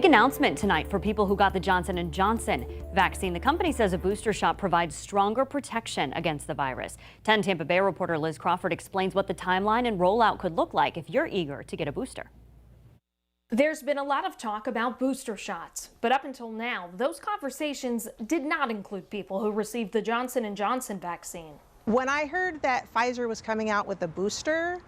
Big announcement tonight for people who got the Johnson & Johnson vaccine. The company says a booster shot provides stronger protection against the virus. 10 Tampa Bay reporter Liz Crawford explains what the timeline and rollout could look like if you're eager to get a booster. There's been a lot of talk about booster shots, but up until now, those conversations did not include people who received the Johnson & Johnson vaccine. When I heard that Pfizer was coming out with a booster,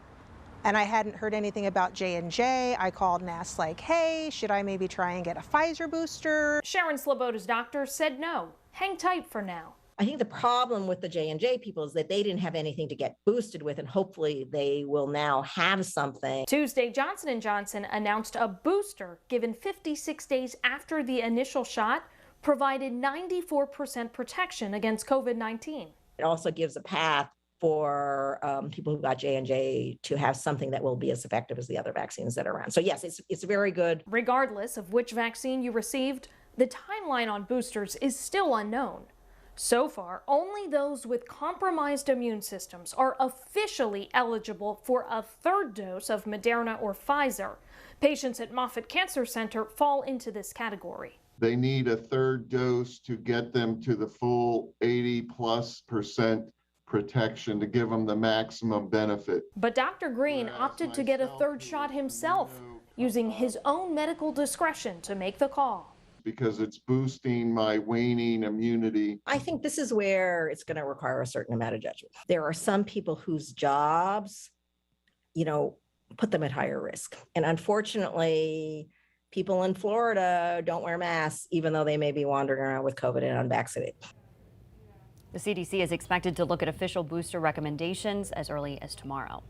and I hadn't heard anything about J&J, I called and asked, like, hey, should I maybe try and get a Pfizer booster? Sharon Sloboda's doctor said no. Hang tight for now. I think the problem with the J&J people is that they didn't have anything to get boosted with, and hopefully they will now have something. Tuesday, Johnson & Johnson announced a booster given 56 days after the initial shot provided 94% protection against COVID-19. It also gives a path for people who got J&J to have something that will be as effective as the other vaccines that are around. So yes, it's very good. Regardless of which vaccine you received, the timeline on boosters is still unknown. So far, only those with compromised immune systems are officially eligible for a third dose of Moderna or Pfizer. Patients at Moffitt Cancer Center fall into this category. They need a third dose to get them to the full 80+% protection to give them the maximum benefit. But Dr. Green opted to get a third shot himself, using his own medical discretion to make the call. Because it's boosting my waning immunity. I think this is where it's going to require a certain amount of judgment. There are some people whose jobs, put them at higher risk. And unfortunately, people in Florida don't wear masks, even though they may be wandering around with COVID and unvaccinated. The CDC is expected to look at official booster recommendations as early as tomorrow.